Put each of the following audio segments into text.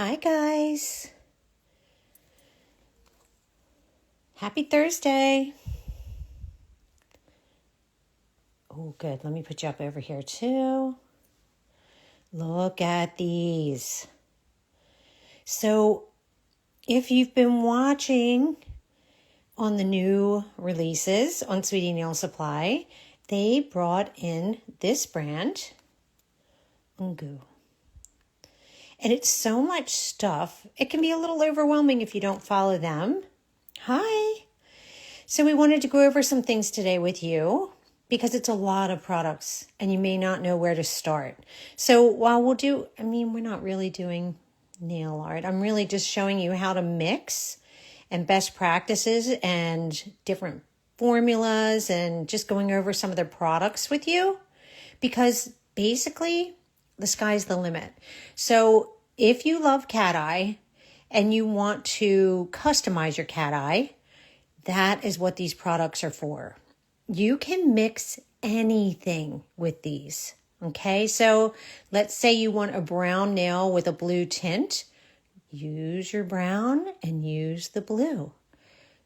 Hi guys. Happy Thursday. Oh, good. Let me put you up over here too. Look at these. So if you've been watching on the new releases on Sweetie Nail Supply, they brought in this brand, Ungu. And it's so much stuff. It can be a little overwhelming if you don't follow them. Hi. So we wanted to go over some things today with you because it's a lot of products and you may not know where to start. So while we're not really doing nail art. I'm really just showing you how to mix and best practices and different formulas and just going over some of their products with you because basically the sky's the limit. So if you love Cateye and you want to customize your Cateye, that is what these products are for. You can mix anything with these. Okay, so let's say you want a brown nail with a blue tint. Use your brown and use the blue.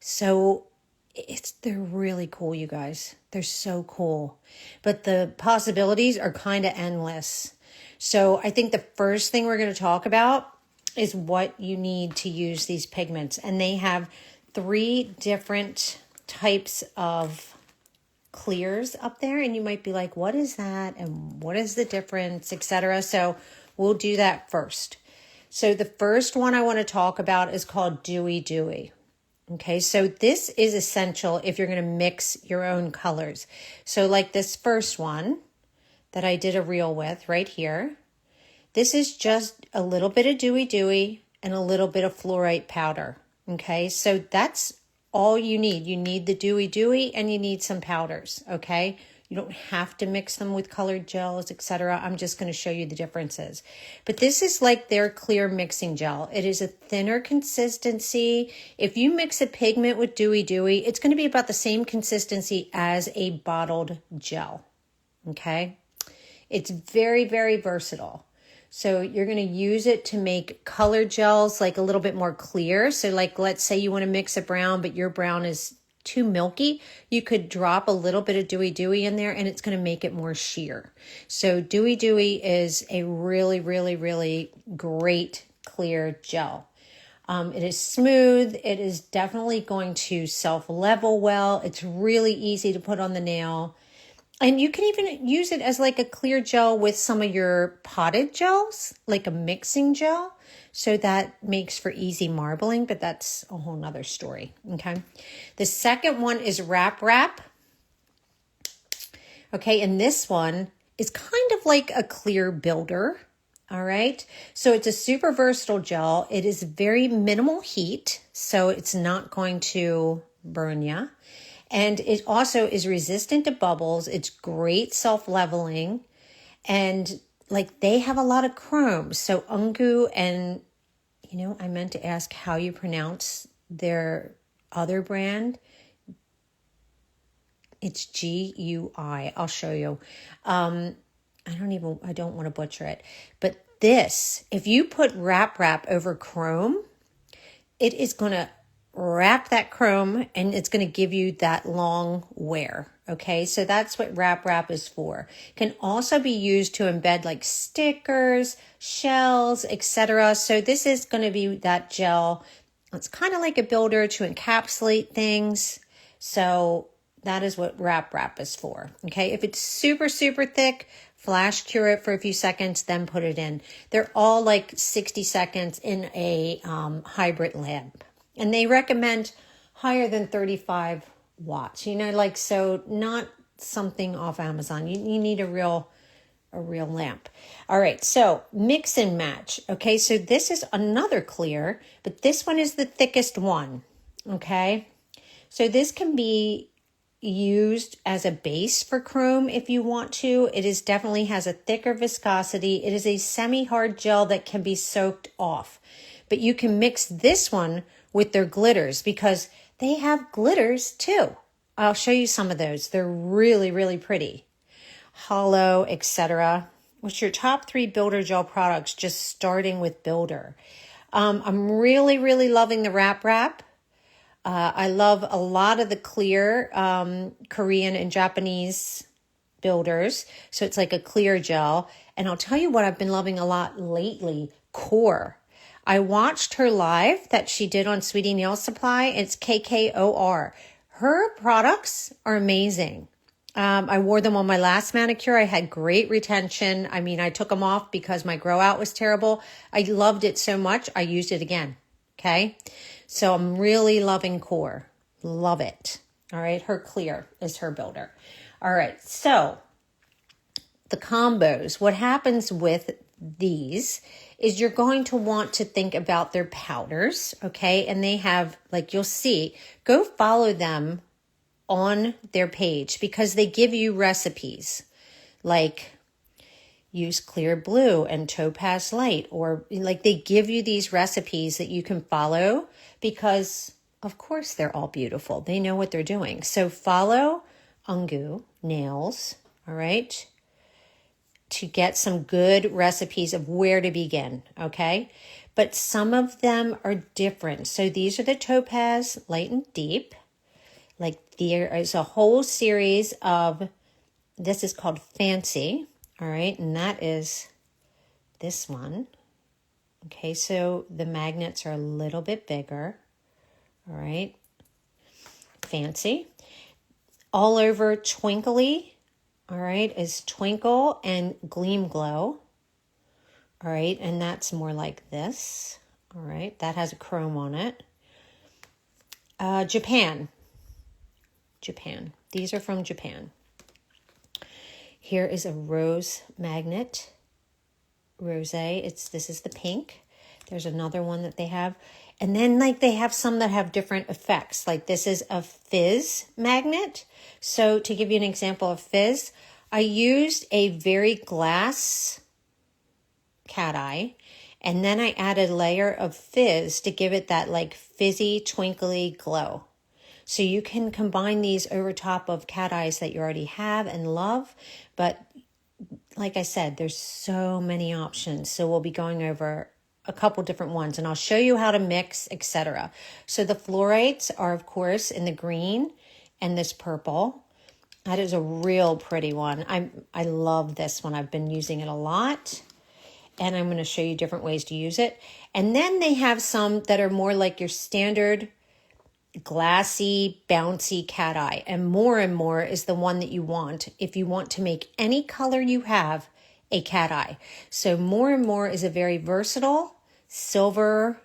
So they're really cool, you guys. They're so cool. But the possibilities are kind of endless. So I think the first thing we're going to talk about is what you need to use these pigments. And they have 3 different types of clears up there. And you might be like, what is that? And what is the difference, etc. So we'll do that first. So the first one I want to talk about is called Dewy Dewy. Okay, so this is essential if you're going to mix your own colors. So like this first one that I did a reel with right here, this is just a little bit of Dewy Dewy and a little bit of fluorite powder. Okay, so that's all you need. You need the Dewy Dewy and you need some powders, okay? You don't have to mix them with colored gels, etc. I'm just going to show you the differences. But this is like their clear mixing gel. It is a thinner consistency. If you mix a pigment with Dewy Dewy, it's going to be about the same consistency as a bottled gel, okay? It's very, very versatile. So you're going to use it to make colored gels like a little bit more clear. So like, let's say you want to mix a brown, but your brown is too milky. You could drop a little bit of Dewy Dewy in there and it's going to make it more sheer. So Dewy Dewy is a really, really, really great clear gel. It is smooth. It is definitely going to self-level well. It's really easy to put on the nail. And you can even use it as like a clear gel with some of your potted gels, like a mixing gel. So that makes for easy marbling, but that's a whole nother story, okay? The second one is Wrap Wrap. Okay, and this one is kind of like a clear builder, all right? So it's a super versatile gel. It is very minimal heat, so it's not going to burn you. And it also is resistant to bubbles. It's great self-leveling. And like they have a lot of chrome. So Ungu and, I meant to ask how you pronounce their other brand. It's Gui. I'll show you. I don't want to butcher it. But this, if you put Wrap Wrap over chrome, it is going to wrap that chrome and it's going to give you that long wear. Okay, so that's what Wrap Wrap is for. Can also be used to embed like stickers, shells, etc. So this is going to be that gel. It's kind of like a builder to encapsulate things. So that is what Wrap Wrap is for. Okay, if it's super, super thick, flash cure it for a few seconds, then put it in. They're all like 60 seconds in a hybrid lamp. And they recommend higher than 35 watts, so not something off Amazon. You need a real lamp. All right, so mix and match. Okay, so this is another clear, but this one is the thickest one. Okay, so this can be used as a base for chrome if you want to. It is definitely has a thicker viscosity. It is a semi-hard gel that can be soaked off. But you can mix this one with their glitters because they have glitters too. I'll show you some of those. They're really, really pretty. Hollow, etc. What's your top 3 builder gel products, just starting with builder? I'm really, really loving the wrap. I love a lot of the clear Korean and Japanese builders. So it's like a clear gel. And I'll tell you what I've been loving a lot lately, Core. I watched her live that she did on Sweetie Nail Supply. It's KKOR. Her products are amazing. I wore them on my last manicure. I had great retention. I mean, I took them off because my grow out was terrible. I loved it so much, I used it again. Okay. So I'm really loving Core. Love it. All right. Her clear is her builder. All right. So the combos, what happens with these is you're going to want to think about their powders. Okay. And they have, like, you'll see, go follow them on their page because they give you recipes like use clear blue and topaz light, or like they give you these recipes that you can follow because of course they're all beautiful. They know what they're doing. So follow Ungu Nails, all right, to get some good recipes of where to begin, okay? But some of them are different. So these are the topaz light and deep. Like there is a whole series of, this is called Fancy, all right? And that is this one. Okay, so the magnets are a little bit bigger, all right? Fancy. All over Twinkly, all right, is Twinkle and Gleam Glow, all right? And that's more like this, all right? That has a chrome on it. Japan. These are from Japan. Here is a rose magnet. Rosé. This is the pink. There's another one that they have. And then like they have some that have different effects. Like this is a fizz magnet. So to give you an example of fizz, I used a very glass Cateye, and then I added a layer of fizz to give it that like fizzy, twinkly glow. So you can combine these over top of cat eyes that you already have and love. But like I said, there's so many options. So we'll be going over a couple different ones and I'll show you how to mix, etc. So the fluorites are, of course, in the green and this purple. That is a real pretty one. I love this one. I've been using it a lot. And I'm going to show you different ways to use it. And then they have some that are more like your standard glassy, bouncy cat eye. And more is the one that you want if you want to make any color you have a cat eye. So more is a very versatile silver,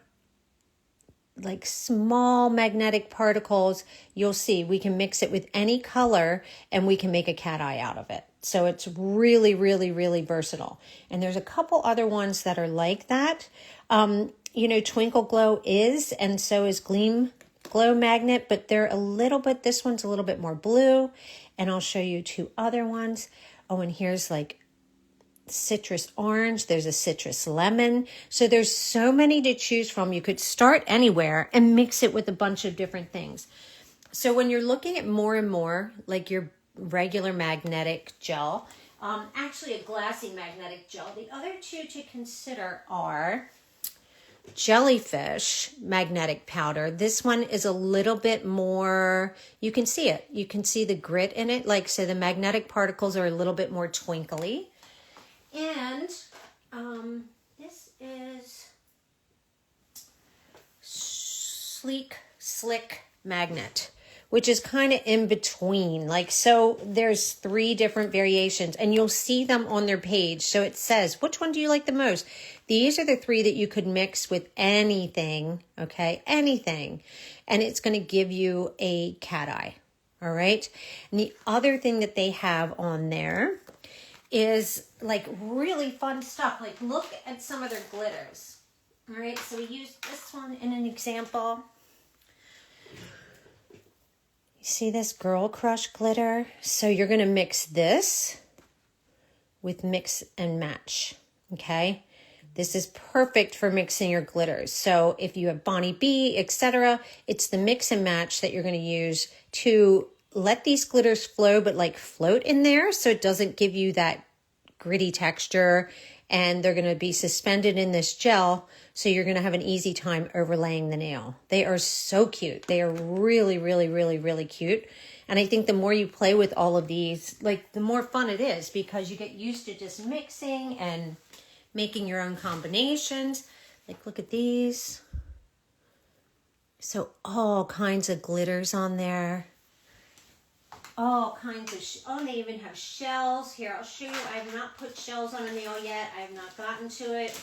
like small magnetic particles. You'll see we can mix it with any color and we can make a cat eye out of it. So it's really, really, really versatile. And there's a couple other ones that are like that. Twinkle Glow is, and so is Gleam Glow Magnet, but they're a little bit, this one's a little bit more blue. And I'll show you 2 other ones. Oh, and here's like citrus orange. There's a citrus lemon. So there's so many to choose from. You could start anywhere and mix it with a bunch of different things. So when you're looking at more, like your regular magnetic gel, actually a glassy magnetic gel, the other 2 to consider are Jellyfish magnetic powder. This one is a little bit more, you can see it. You can see the grit in it. Like, so the magnetic particles are a little bit more twinkly. And this is Slick Magnet, which is kind of in between. Like, so there's 3 different variations and you'll see them on their page. So it says, which one do you like the most? These are the 3 that you could mix with anything, okay? Anything. And it's going to give you a cat eye, all right? And the other thing that they have on there is like really fun stuff. Like, look at some of their glitters, all right? So we used this one in an example. You see this Girl Crush glitter? So you're going to mix this with mix and match, okay? This is perfect for mixing your glitters. So if you have Bonnie B, etc., it's the mix and match that you're going to use to let these glitters flow, but like float in there so it doesn't give you that gritty texture, and they're going to be suspended in this gel, so you're going to have an easy time overlaying the nail. They are so cute. They are really, really, really, really cute. And I think the more you play with all of these, like, the more fun it is, because you get used to just mixing and making your own combinations. Like, look at these. So all kinds of glitters on there. All kinds of, oh, they even have shells. Here, I'll show you. I have not put shells on a nail yet. I have not gotten to it.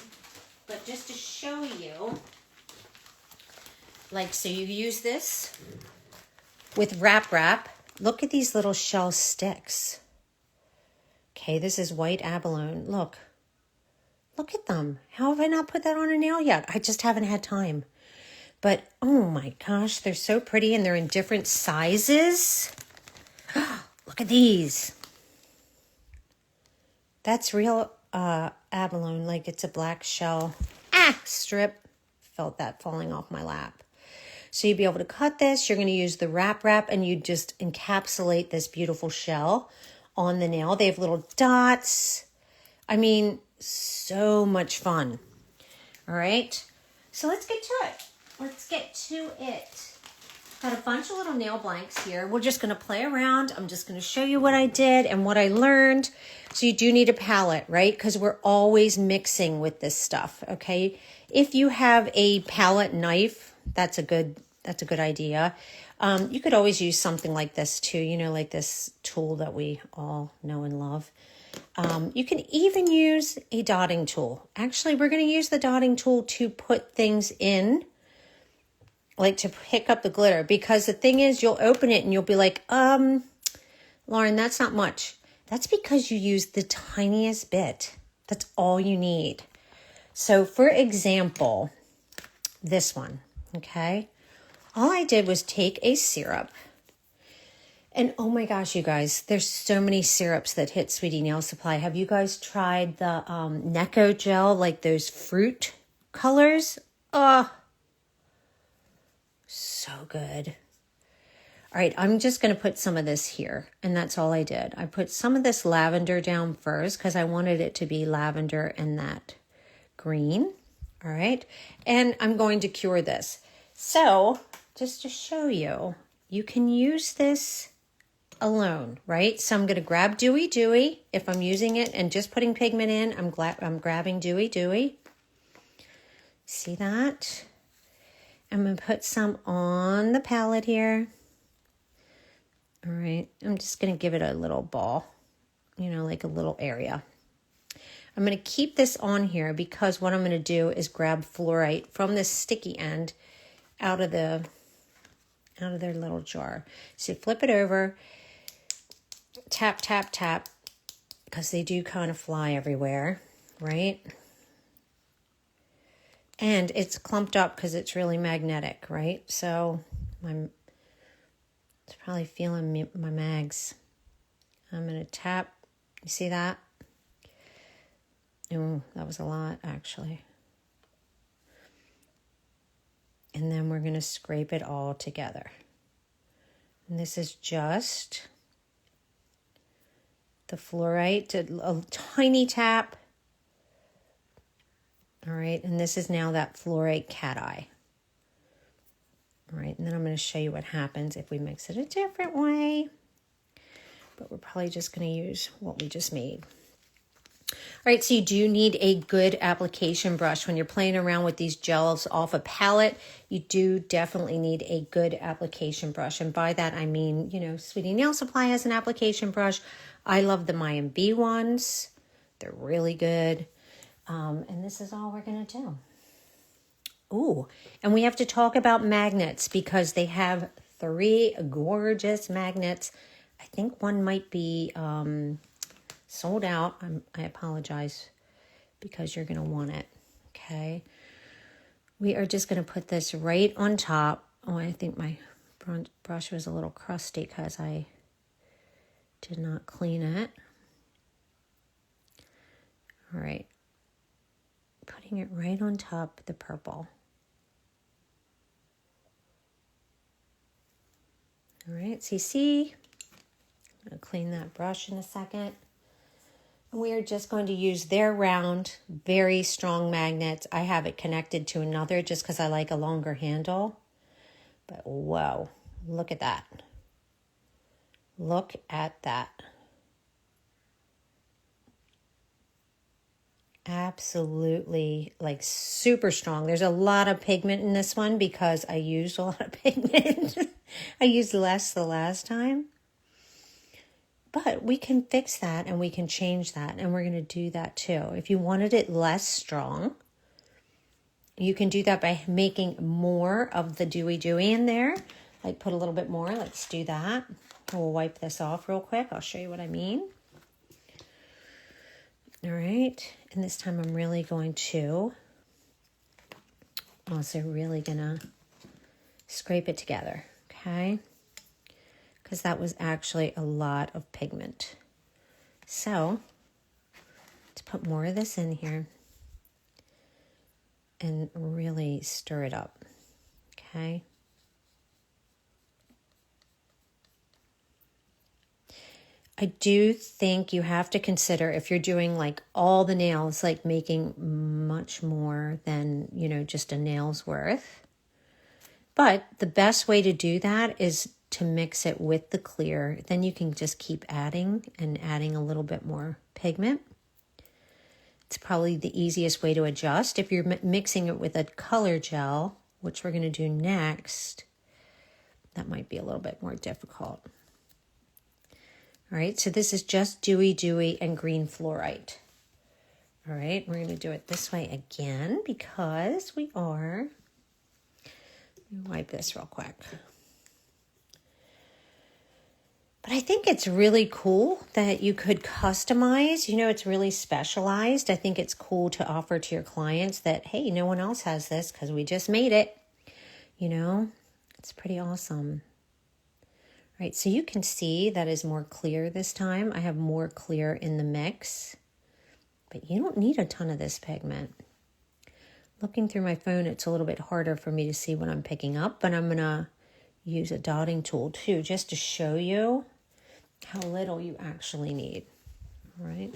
But just to show you, like, so you use this with wrap. Look at these little shell sticks. Okay, this is white abalone. Look at them. How have I not put that on a nail yet? I just haven't had time. But, oh my gosh, they're so pretty, and they're in different sizes. Look at these. That's real abalone, like it's a black shell. Strip. Felt that falling off my lap. So you'd be able to cut this. You're going to use the wrap, and you just encapsulate this beautiful shell on the nail. They have little dots. I mean, so much fun. All right. So let's get to it. Got a bunch of little nail blanks here. We're just going to play around. I'm just going to show you what I did and what I learned. So you do need a palette, right? Because we're always mixing with this stuff, okay? If you have a palette knife, that's a good idea. You could always use something like this too, you know, like this tool that we all know and love. You can even use a dotting tool. Actually, we're going to use the dotting tool to put things in, like to pick up the glitter, because the thing is, you'll open it and you'll be like, Lauren, that's not much. That's because you used the tiniest bit. That's all you need. So for example, this one, okay? All I did was take a syrup, and oh my gosh, you guys, there's so many syrups that hit Sweetie Nail Supply. Have you guys tried the Necco gel, like those fruit colors? Oh, so good. All right, I'm just going to put some of this here, and that's all I did. I put some of this lavender down first because I wanted it to be lavender and that green. All right, and I'm going to cure this. So just to show you, you can use this alone, right? So I'm going to grab Dewy Dewy if I'm using it and just putting pigment in. I'm grabbing Dewy Dewy. See that? I'm going to put some on the palette here. All right, I'm just going to give it a little ball, you know, like a little area. I'm going to keep this on here because what I'm going to do is grab fluorite from this sticky end out of their little jar. So flip it over, tap, tap, tap, because they do kind of fly everywhere, right? And it's clumped up because it's really magnetic, right? So it's probably feeling my mags. I'm going to tap. You see that? Oh, that was a lot, actually. And then we're going to scrape it all together. And this is just the fluorite, a tiny tap. All right, and this is now that fluorite Cateye. All right, and then I'm going to show you what happens if we mix it a different way. But we're probably just going to use what we just made. All right, so you do need a good application brush. When you're playing around with these gels off a palette, you do definitely need a good application brush. And by that, I mean, you know, Sweetie Nail Supply has an application brush. I love the Mayan B ones. They're really good. And this is all we're going to do. Ooh, and we have to talk about magnets because they have 3 gorgeous magnets. I think one might be sold out. I apologize because you're going to want it, okay? We are just going to put this right on top. Oh, I think my brush was a little crusty because I did not clean it. All right. Putting it right on top of the purple. All right, see, I'm going to clean that brush in a second. We are just going to use their round, very strong magnets. I have it connected to another just because I like a longer handle. But whoa, look at that. Look at that. Absolutely, like super strong. There's a lot of pigment in this one because I used a lot of pigment. I used less the last time. But we can fix that and we can change that, and we're going to do that too. If you wanted it less strong, you can do that by making more of the dewy in there. Like put a little bit more. Let's do that. We'll wipe this off real quick. I'll show you what I mean. All right. And this time I'm really going to also really going to scrape it together. Okay. Because that was actually a lot of pigment. So let's put more of this in here and really stir it up. Okay. I do think you have to consider if you're doing like all the nails, like making much more than, just a nail's worth. But the best way to do that is to mix it with the clear. Then you can just keep adding and adding a little bit more pigment. It's probably the easiest way to adjust. If you're mixing it with a color gel, which we're going to do next, that might be a little bit more difficult. All right, so this is just dewy, and green fluorite. All right, we're going to do it this way again because we are. Let me wipe this real quick. But I think it's really cool that you could customize. It's really specialized. I think it's cool to offer to your clients that, hey, no one else has this because we just made it. It's pretty awesome. All right, so you can see that is more clear this time. I have more clear in the mix, but you don't need a ton of this pigment. Looking through my phone, it's a little bit harder for me to see what I'm picking up, but I'm going to use a dotting tool too, just to show you how little you actually need. All right,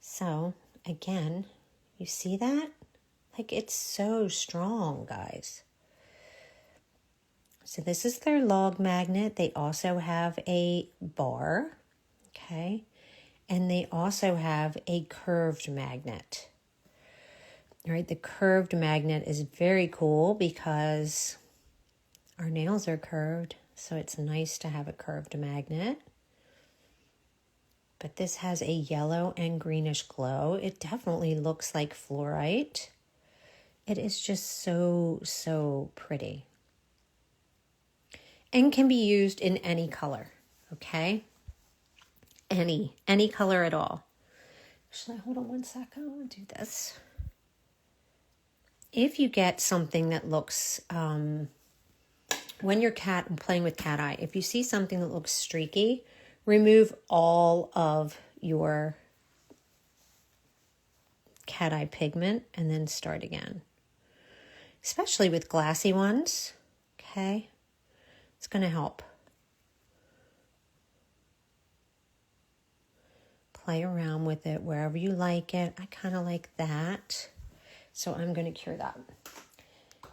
so again, you see that? Like it's so strong, guys. So this is their log magnet. They also have a bar, okay? And they also have a curved magnet. All right, the curved magnet is very cool because our nails are curved, so it's nice to have a curved magnet. But this has a yellow and greenish glow. It definitely looks like fluorite. It is just so, so pretty. And can be used in any color, okay? Any color at all. Actually, hold on one second. I want to do this. If you get something that looks, when you're playing with Cateye, if you see something that looks streaky, remove all of your Cateye pigment and then start again. Especially with glassy ones, okay? It's going to help. Play around with it wherever you like it. I kind of like that. So I'm going to cure that.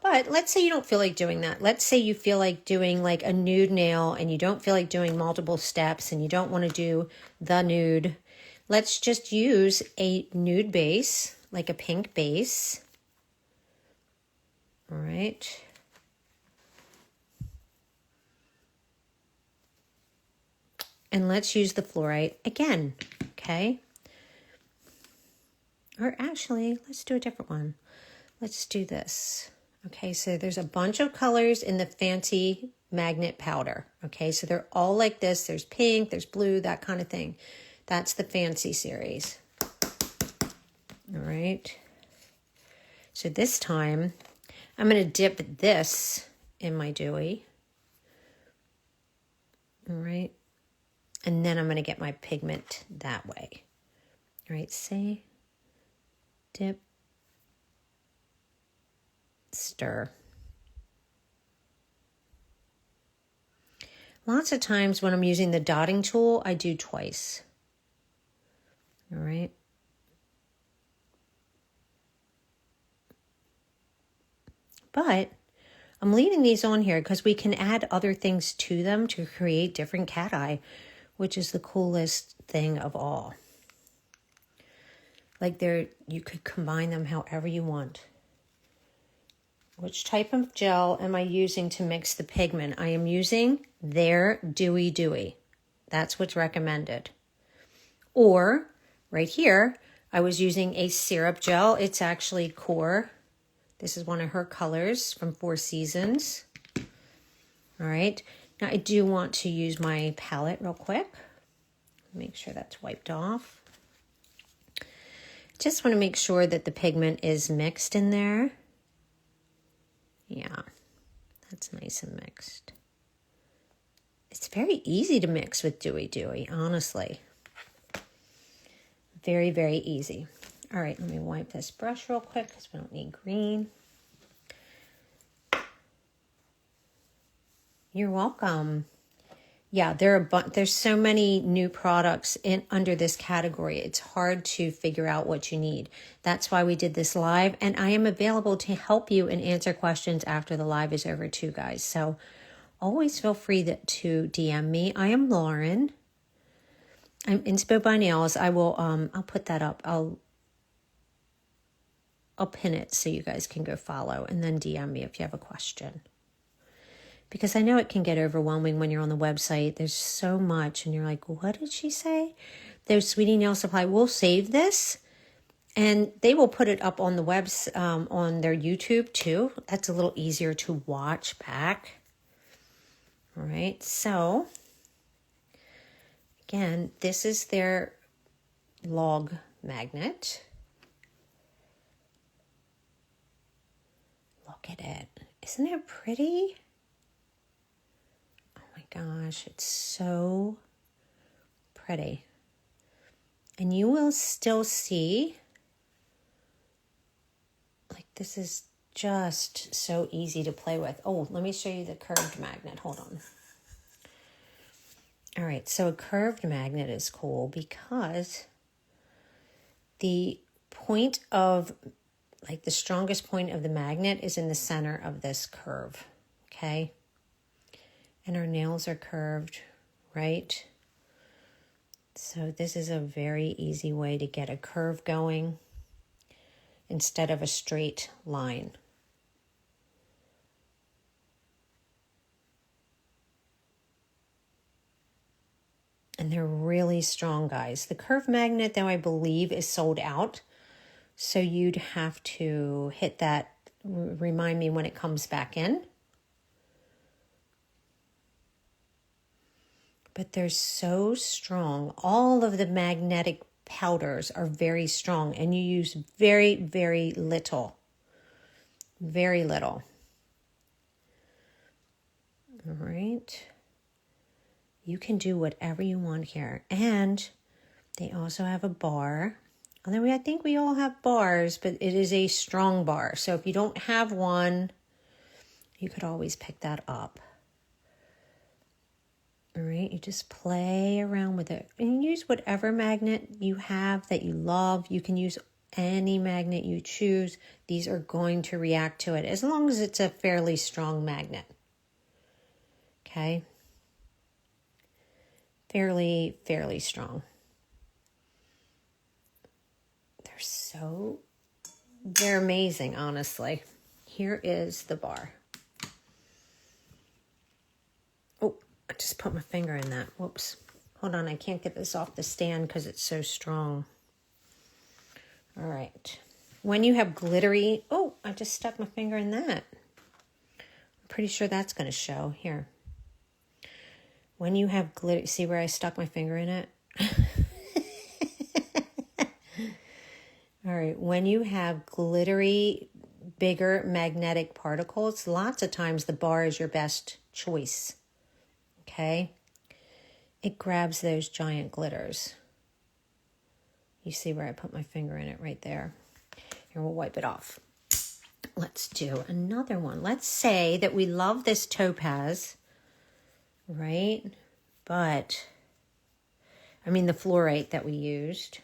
But let's say you don't feel like doing that. Let's say you feel like doing like a nude nail and you don't feel like doing multiple steps and you don't want to do the nude. Let's just use a nude base, like a pink base. All right. And let's use the fluorite again, okay? Or actually, let's do a different one. Let's do this. Okay, so there's a bunch of colors in the fancy magnet powder. Okay, so they're all like this. There's pink, there's blue, that kind of thing. That's the fancy series. All right. So this time, I'm going to dip this in my dewy. All right. And then I'm going to get my pigment that way. All right, see? Dip. Stir. Lots of times when I'm using the dotting tool, I do twice. All right. But I'm leaving these on here because we can add other things to them to create different cat eye, which is the coolest thing of all. Like you could combine them however you want. Which type of gel am I using to mix the pigment? I am using their Dewy Dewy. That's what's recommended. Or right here, I was using a syrup gel. It's actually Core. This is one of her colors from Four Seasons. All right. Now I do want to use my palette real quick. Make sure that's wiped off. Just want to make sure that the pigment is mixed in there. Yeah, that's nice and mixed. It's very easy to mix with Dewy Dewy, honestly. Very, very easy. All right, let me wipe this brush real quick because we don't need green. You're welcome. Yeah, there's so many new products under this category. It's hard to figure out what you need. That's why we did this live, and I am available to help you and answer questions after the live is over too, guys. So always feel free to DM me. I am Lauren. I'm Inspo by Nails. I will I'll put that up. I'll pin it so you guys can go follow, and then DM me if you have a question. Because I know it can get overwhelming when you're on the website. There's so much and you're like, what did she say? There's Sweetie Nail Supply. We'll save this and they will put it up on the webs on their YouTube too. That's a little easier to watch back. All right. So again, this is their log magnet. Look at it. Isn't it pretty? Gosh, it's so pretty. And you will still see, like, this is just so easy to play with. Oh, let me show you the curved magnet. Hold on. All right, so a curved magnet is cool because the point of, like, the strongest point of the magnet is in the center of this curve, okay? And our nails are curved, right? So this is a very easy way to get a curve going instead of a straight line. And they're really strong, guys. The curved magnet, though, I believe is sold out. So you'd have to hit that, remind me when it comes back in. But they're so strong. All of the magnetic powders are very strong, and you use very, very little. Very little. All right. You can do whatever you want here. And they also have a bar. Although I think we all have bars, but it is a strong bar. So if you don't have one, you could always pick that up. All right, you just play around with it and use whatever magnet you have that you love. You can use any magnet you choose. These are going to react to it as long as it's a fairly strong magnet. Okay. Fairly strong. They're amazing, honestly. Here is the bar. I just put my finger in that. Whoops. Hold on, I can't get this off the stand because it's so strong. All right. When you have glittery... Oh, I just stuck my finger in that. I'm pretty sure that's going to show. Here. When you have glitter... See where I stuck my finger in it? All right. When you have glittery, bigger magnetic particles, lots of times the bar is your best choice. Okay, it grabs those giant glitters. You see where I put my finger in it right there. Here, we'll wipe it off. Let's do another one. Let's say that we love this topaz, right? But, I mean the fluorite that we used.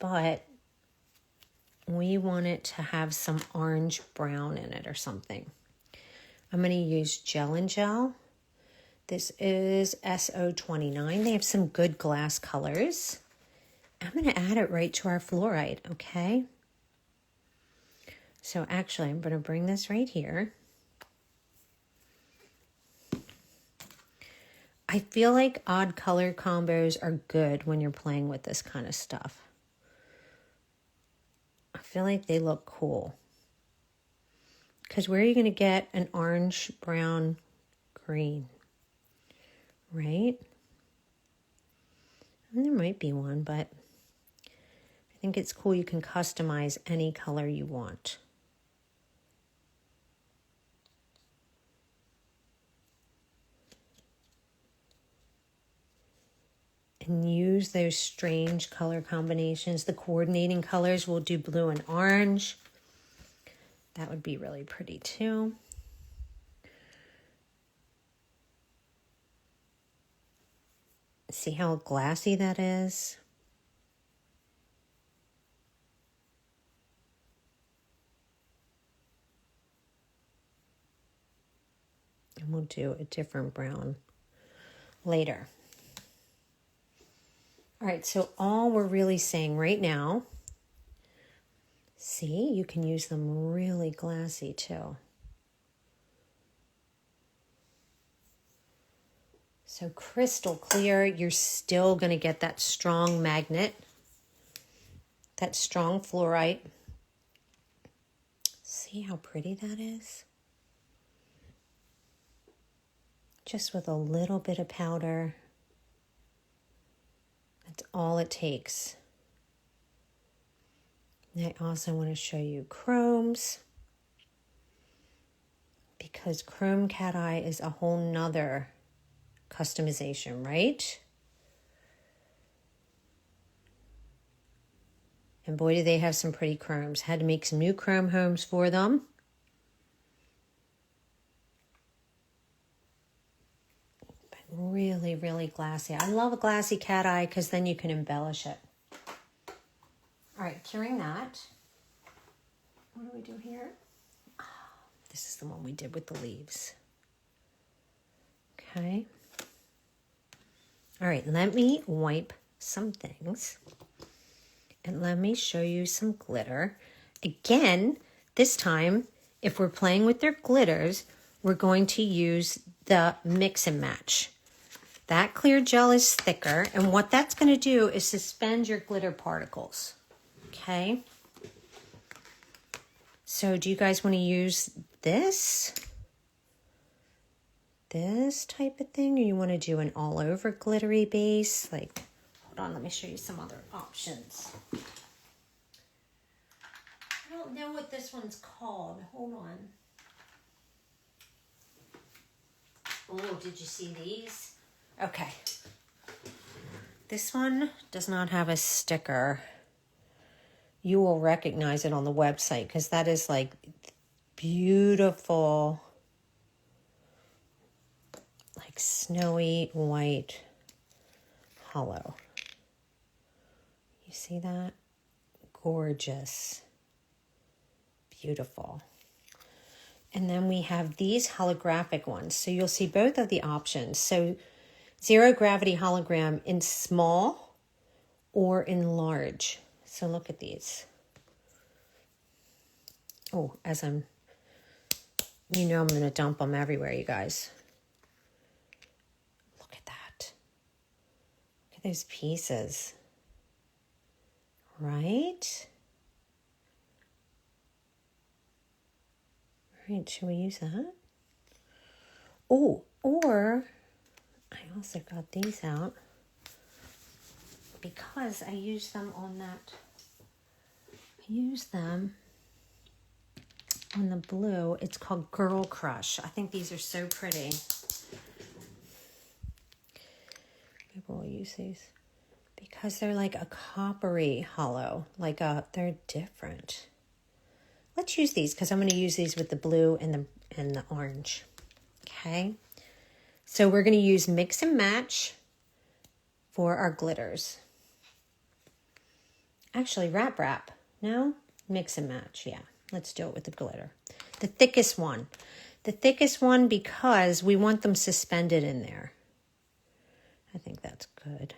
but we want it to have some orange brown in it or something. I'm going to use Gel and Gel. This is SO29. They have some good glass colors. I'm going to add it right to our fluorite, okay? So actually, I'm going to bring this right here. I feel like odd color combos are good when you're playing with this kind of stuff. I feel like they look cool. Because where are you going to get an orange, brown, green? Right? And there might be one, but I think it's cool. You can customize any color you want. And use those strange color combinations. The coordinating colors, we'll do blue and orange. That would be really pretty too. See how glassy that is? And we'll do a different brown later. All right, so all we're really saying right now, see, you can use them really glassy too. So crystal clear, you're still going to get that strong magnet, that strong fluorite. See how pretty that is? Just with a little bit of powder. That's all it takes. And I also want to show you chromes, because chrome Cateye is a whole nother customization, right? And boy, do they have some pretty chromes. Had to make some new chrome homes for them. But really, really glassy. I love a glassy Cateye because then you can embellish it. All right, curing that. What do we do here? Oh, this is the one we did with the leaves. Okay. All right, let me wipe some things. And let me show you some glitter. Again, this time, if we're playing with their glitters, we're going to use the mix and match. That clear gel is thicker, and what that's going to do is suspend your glitter particles. Okay? So do you guys want to use this type of thing, or you want to do an all-over glittery base? Like, hold on, let me show you some other options. I don't know what this one's called. Hold on. Oh, did you see these? Okay. This one does not have a sticker. You will recognize it on the website because that is like beautiful, like snowy white hollow. You see that? Gorgeous. Beautiful. And then we have these holographic ones. So you'll see both of the options. So zero gravity hologram in small or in large. So look at these. Oh, I'm going to dump them everywhere, you guys. Look at that. Look at those pieces. Right? Right, should we use that? Oh, or I also got these out because I used them on that. I used them on the blue. It's called Girl Crush. I think these are so pretty. Maybe we'll use these because they're like a coppery hollow. They're different. Let's use these because I'm going to use these with the blue and the orange. Okay. So we're going to use mix and match for our glitters. Actually, wrap. No? Mix and match, yeah. Let's do it with the glitter. The thickest one. The thickest one because we want them suspended in there. I think that's good.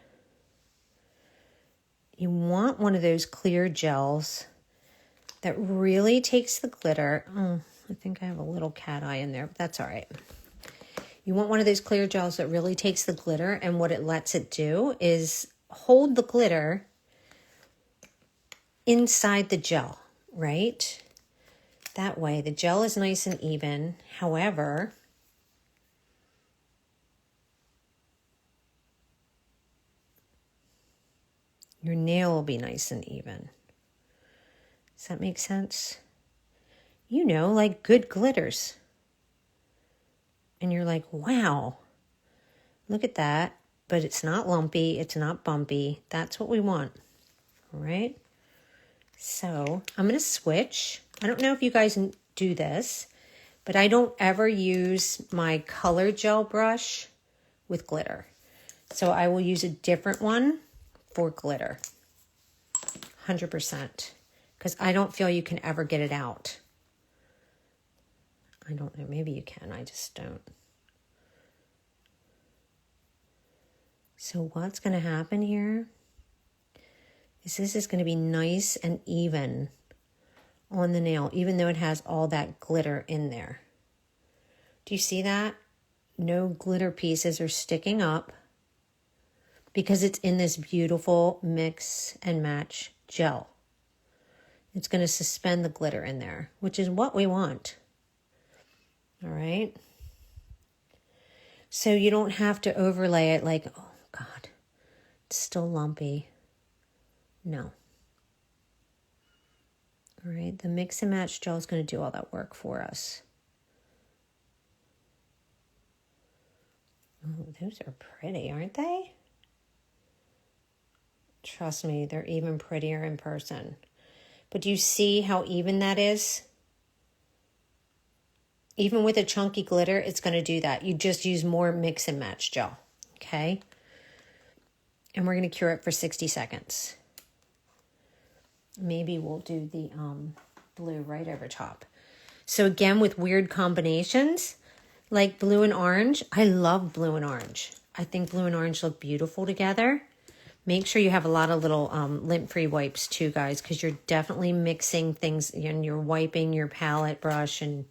You want one of those clear gels that really takes the glitter. Oh, I think I have a little cat eye in there, but that's all right. You want one of those clear gels that really takes the glitter, and what it lets it do is hold the glitter inside the gel, right? That way the gel is nice and even. However, your nail will be nice and even. Does that make sense? You know, like good glitters. And you're like, wow, look at that. But it's not lumpy. It's not bumpy. That's what we want. All right. So I'm going to switch. I don't know if you guys do this, but I don't ever use my color gel brush with glitter. So I will use a different one for glitter. 100%. Because I don't feel you can ever get it out. I don't know. Maybe you can. I just don't. So what's going to happen here is this is going to be nice and even on the nail, even though it has all that glitter in there. Do you see that? No glitter pieces are sticking up because it's in this beautiful mix and match gel. It's going to suspend the glitter in there, which is what we want. All right. So you don't have to overlay it like, oh God, it's still lumpy. No. All right. The mix and match gel is going to do all that work for us. Oh, those are pretty, aren't they? Trust me, they're even prettier in person. But do you see how even that is? Even with a chunky glitter, it's going to do that. You just use more mix and match gel, okay? And we're going to cure it for 60 seconds. Maybe we'll do the blue right over top. So again, with weird combinations, like blue and orange, I love blue and orange. I think blue and orange look beautiful together. Make sure you have a lot of little lint-free wipes too, guys, because you're definitely mixing things and you're wiping your palette brush and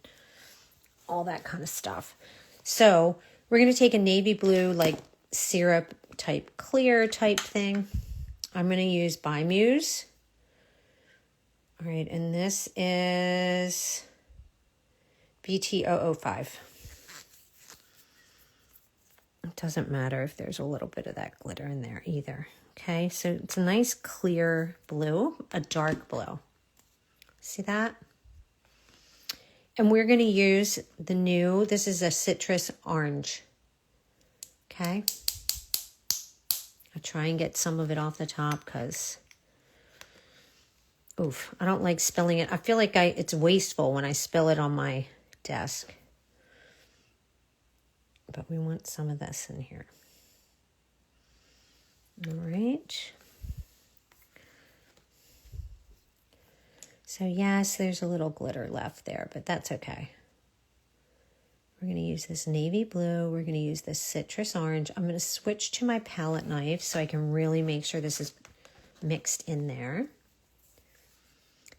all that kind of stuff. So we're going to take a navy blue, like syrup type, clear type thing. I'm going to use By Muse. All right, and this is BT005. It doesn't matter if there's a little bit of that glitter in there either. Okay, so it's a nice clear blue, a dark blue. See that? And we're going to use the new, this is a citrus orange. Okay. I'll try and get some of it off the top because, oof, I don't like spilling it. I feel like it's wasteful when I spill it on my desk. But we want some of this in here. All right. So yes, there's a little glitter left there, but that's okay. We're going to use this navy blue. We're going to use this citrus orange. I'm going to switch to my palette knife so I can really make sure this is mixed in there.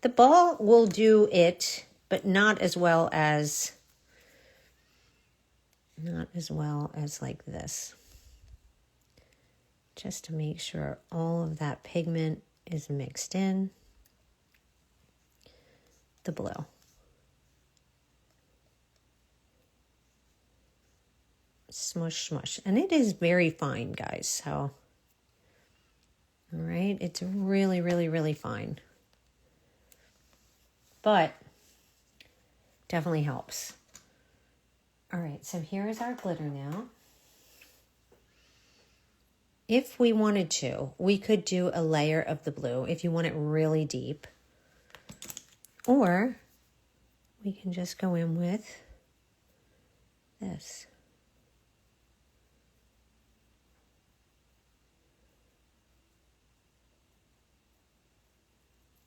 The ball will do it, but not as well as like this. Just to make sure all of that pigment is mixed in. The blue. Smush, smush. And it is very fine, guys. So, all right. It's really, really, really fine. But definitely helps. All right. So here is our glitter now. If we wanted to, we could do a layer of the blue if you want it really deep. Or we can just go in with this.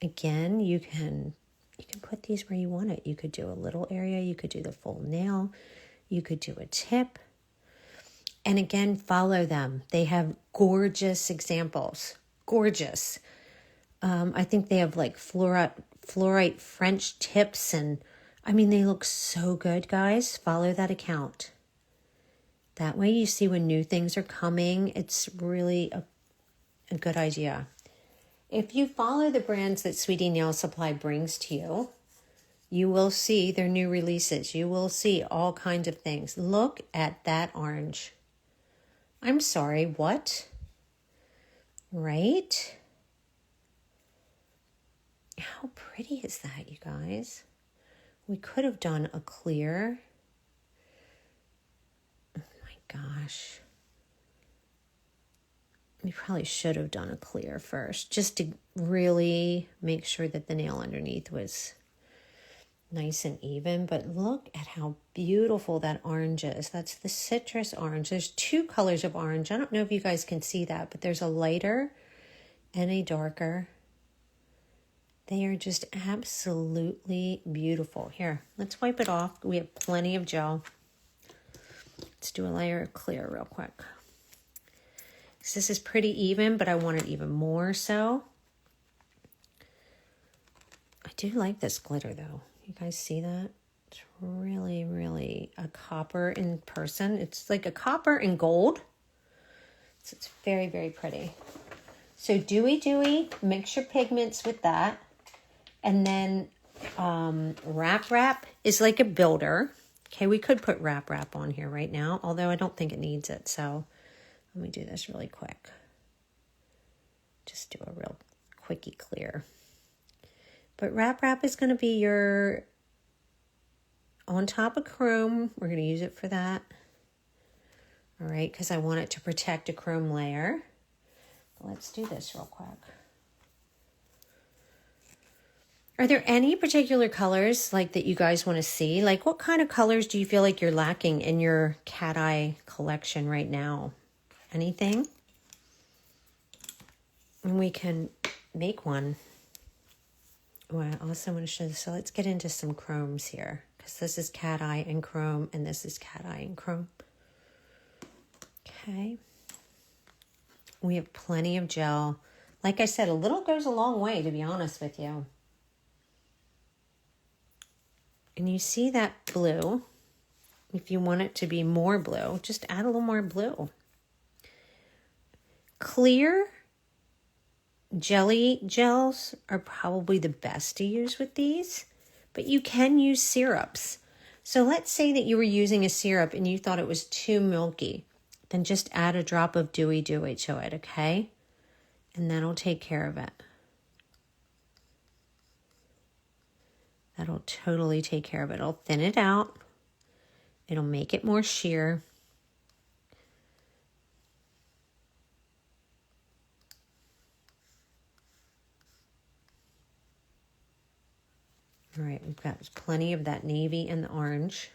Again, you can put these where you want it. You could do a little area. You could do the full nail. You could do a tip. And again, follow them. They have gorgeous examples. Gorgeous. I think they have like fluorite French tips. And I mean, they look so good, guys. Follow that account. That way you see when new things are coming. It's really a good idea. If you follow the brands that Sweetie Nail Supply brings to you, you will see their new releases. You will see all kinds of things. Look at that orange. I'm sorry, what? Right? How pretty is that, you guys? We could have done a clear. Oh my gosh. We probably should have done a clear first, just to really make sure that the nail underneath was nice and even. But look at how beautiful that orange is. That's the citrus orange. There's two colors of orange. I don't know if you guys can see that, but there's a lighter and a darker. They are just absolutely beautiful. Here, let's wipe it off. We have plenty of gel. Let's do a layer of clear real quick. This is pretty even, but I want it even more so. I do like this glitter though. You guys see that? It's really, really a copper in person. It's like a copper and gold. So it's very, very pretty. So dewy, mix your pigments with that. And then Wrap is like a builder. Okay, we could put Wrap on here right now, although I don't think it needs it. So let me do this really quick. Just do a real quickie clear. But Wrap is going to be your on top of chrome. We're going to use it for that. All right, because I want it to protect a chrome layer. Let's do this real quick. Are there any particular colors like that you guys want to see? Like what kind of colors do you feel like you're lacking in your Cateye collection right now? Anything? And we can make one. Oh, I also want to show this. So let's get into some chromes here. Because this is Cateye and chrome. And this is Cateye and chrome. Okay. We have plenty of gel. Like I said, a little goes a long way, to be honest with you. And you see that blue. If you want it to be more blue, just add a little more blue. Clear jelly gels are probably the best to use with these, but you can use syrups. So let's say that you were using a syrup and you thought it was too milky. Then just add a drop of dewy to it, okay? And that'll take care of it. That'll totally take care of it. It'll thin it out. It'll make it more sheer. All right, we've got plenty of that navy and the orange.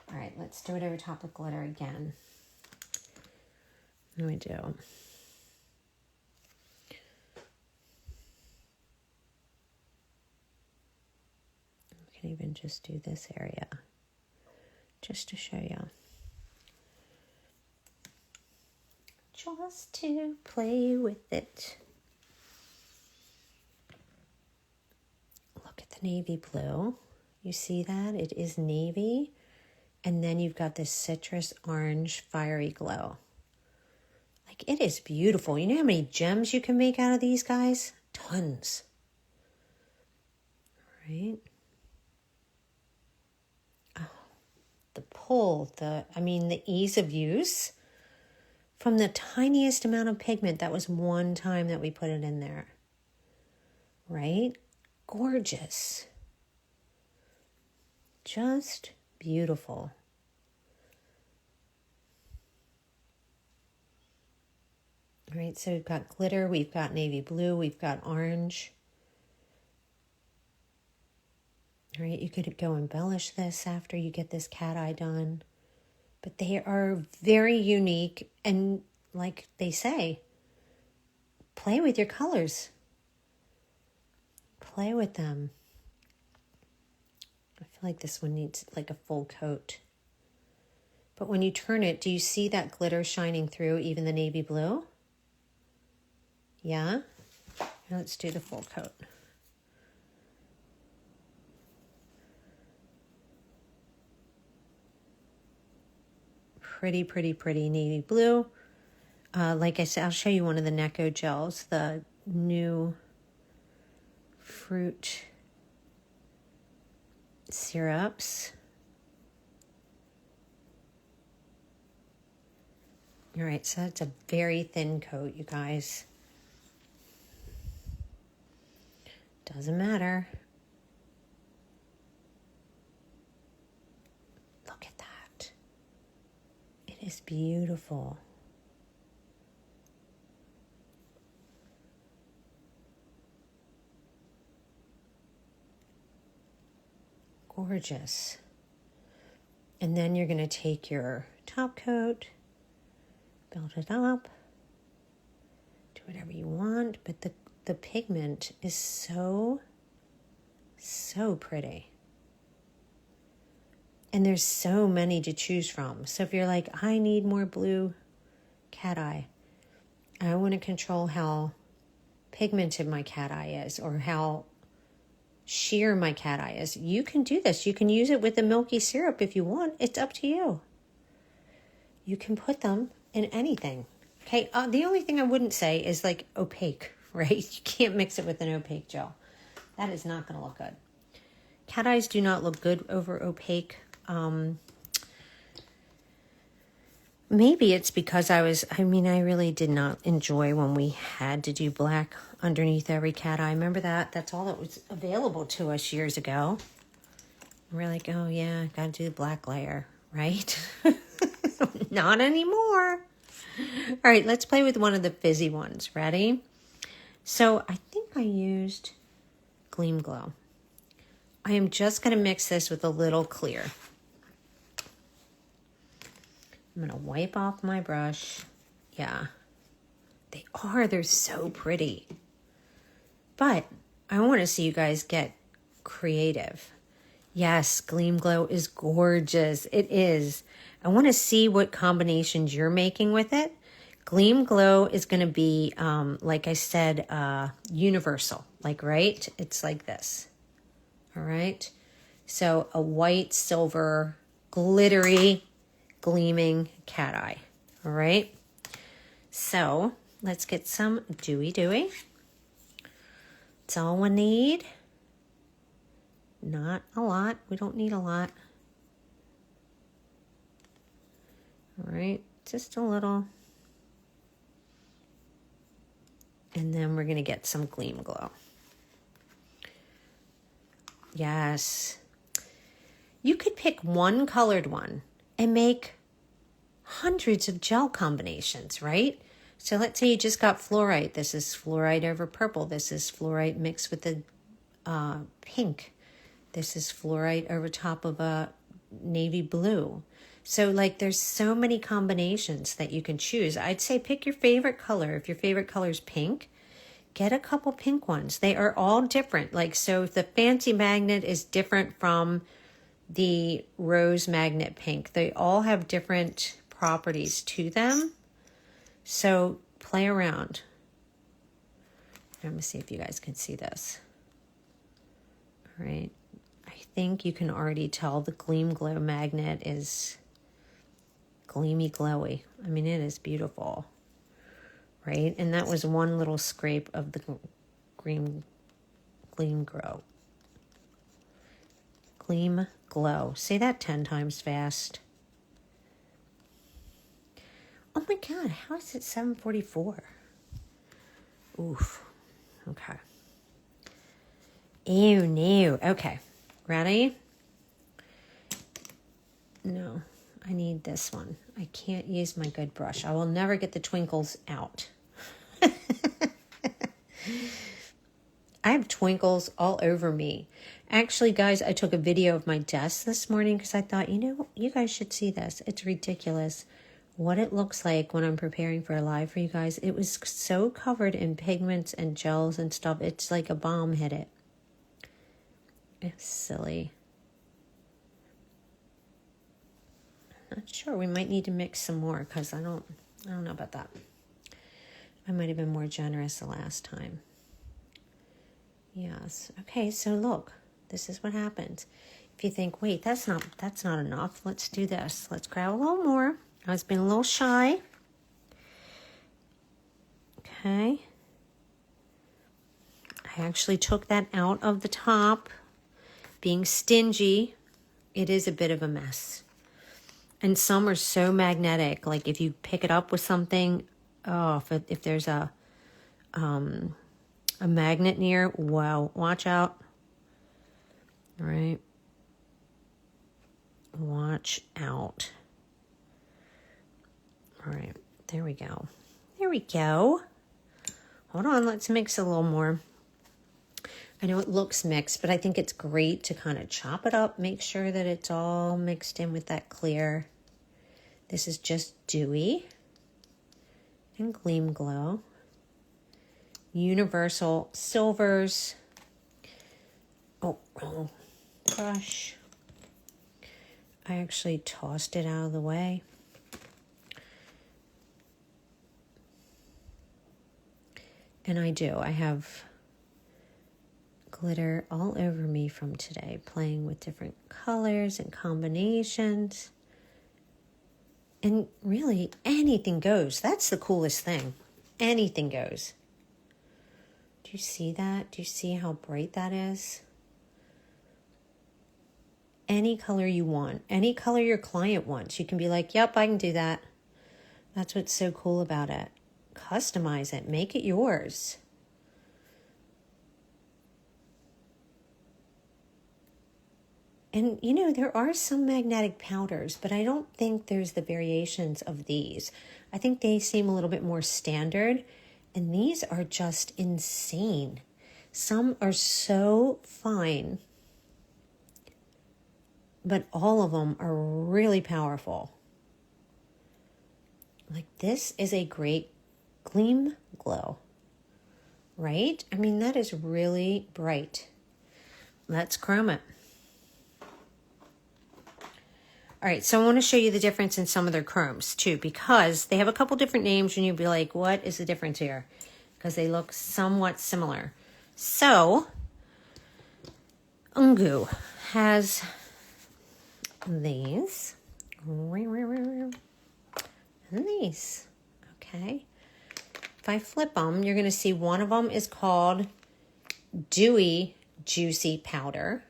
All right, let's do it over top of glitter again. What do we do? We can even just do this area, just to show you. Just to play with it. Look at the navy blue. You see that? It is navy. And then you've got this citrus orange fiery glow. Like, it is beautiful. You know how many gems you can make out of these guys? Tons. All right. Oh, the pull, the ease of use. From the tiniest amount of pigment, that was one time that we put it in there. Right? Gorgeous. Just beautiful. All right, so we've got glitter, we've got navy blue, we've got orange. All right, you could go embellish this after you get this cat eye done. But they are very unique, and like they say, play with your colors. play with them. I feel like this one needs like a full coat. But when you turn it, do you see that glitter shining through even the navy blue? Yeah? Now let's do the full coat. Pretty, pretty, pretty navy blue. Like I said, I'll show you one of the Necco gels, the new fruit syrups. All right, so it's a very thin coat, you guys. Doesn't matter. Look at that. It is beautiful. Gorgeous. And then you're going to take your top coat, build it up, do whatever you want, but the pigment is so pretty. And there's so many to choose from. So if you're like, I need more blue Cateye, I want to control how pigmented my Cateye is or how sheer my Cateye is, you can do this. You can use it with the milky syrup if you want. It's up to you. You can put them in anything. Okay, the only thing I wouldn't say is like opaque, right? You can't mix it with an opaque gel. That is not going to look good. Cateyes do not look good over opaque. Maybe it's because I really did not enjoy when we had to do black underneath every Cateye. Remember that? That's all that was available to us years ago. We're like, oh yeah, gotta do the black layer, right? Not anymore. All right, let's play with one of the fizzy ones. Ready? So I think I used Gleam Glow. I am just gonna mix this with a little clear. I'm going to wipe off my brush. Yeah, they're so pretty. But I want to see you guys get creative. Yes, Gleam Glow is gorgeous. It is. I want to see what combinations you're making with it. Gleam Glow is going to be, like I said, universal. Like, right? It's like this. All right. So a white, silver, glittery, gleaming Cateye. All right. So let's get some dewy. It's all we need. Not a lot. We don't need a lot. All right. Just a little. And then we're going to get some Gleam Glow. Yes. You could pick one colored one and make hundreds of gel combinations, right? So let's say you just got fluorite. This is fluorite over purple. This is fluorite mixed with the pink. This is fluorite over top of a navy blue. So like there's so many combinations that you can choose. I'd say pick your favorite color. If your favorite color is pink, get a couple pink ones. They are all different. Like, so if the fancy magnet is different from the rose magnet pink, they all have different properties to them. So play around. I'm gonna see if you guys can see this. All right. I think you can already tell the Gleam Glow magnet is gleamy glowy. I mean, it is beautiful, right? And that was one little scrape of the Gleam Glow. Gleam Glow. Say that 10 times fast. Oh my God, how is it 7:44? Oof. Okay. Ew, no. Okay. Ready? No, I need this one. I can't use my good brush. I will never get the twinkles out. I have twinkles all over me. Actually, guys, I took a video of my desk this morning because I thought, you guys should see this. It's ridiculous what it looks like when I'm preparing for a live for you guys. It was so covered in pigments and gels and stuff. It's like a bomb hit it. It's silly. I'm not sure. We might need to mix some more because I don't know about that. I might have been more generous the last time. Yes. Okay, so look, this is what happens. If you think, wait, that's not enough, let's do this. Let's grab a little more. I was being a little shy. Okay. I actually took that out of the top. Being stingy, it is a bit of a mess. And some are so magnetic. Like if you pick it up with something, oh, if there's a magnet near, wow, watch out. All right. Watch out. All right, there we go. There we go. Hold on, let's mix a little more. I know it looks mixed, but I think it's great to kind of chop it up, make sure that it's all mixed in with that clear. This is just Dewy and Gleam Glow. Universal Silvers. Oh, wrong brush. I actually tossed it out of the way. And I do. I have glitter all over me from today, playing with different colors and combinations. And really, anything goes. That's the coolest thing. Anything goes. Do you see that? Do you see how bright that is? Any color you want, any color your client wants. You can be like, yep, I can do that. That's what's so cool about it. Customize it, make it yours. And you know, there are some magnetic powders, but I don't think there's the variations of these. I think they seem a little bit more standard, and these are just insane. Some are so fine, but all of them are really powerful. Like this is a great Gleam Glow, right? I mean, that is really bright. Let's chrome it. All right, so I want to show you the difference in some of their chromes too, because they have a couple different names and you'll be like, what is the difference here? Because they look somewhat similar. So, Ungu has these and these, okay? If I flip them, you're going to see one of them is called Dewy Juicy Powder,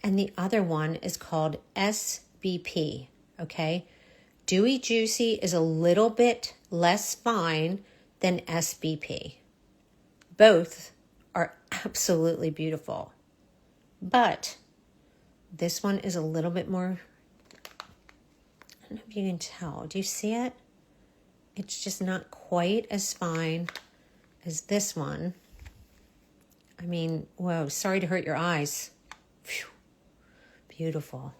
and the other one is called SBP, okay? Dewy Juicy is a little bit less fine than SBP. Both are absolutely beautiful, but this one is a little bit more, I don't know if you can tell. Do you see it? It's just not quite as fine as this one. I mean, whoa, sorry to hurt your eyes. Phew. Beautiful.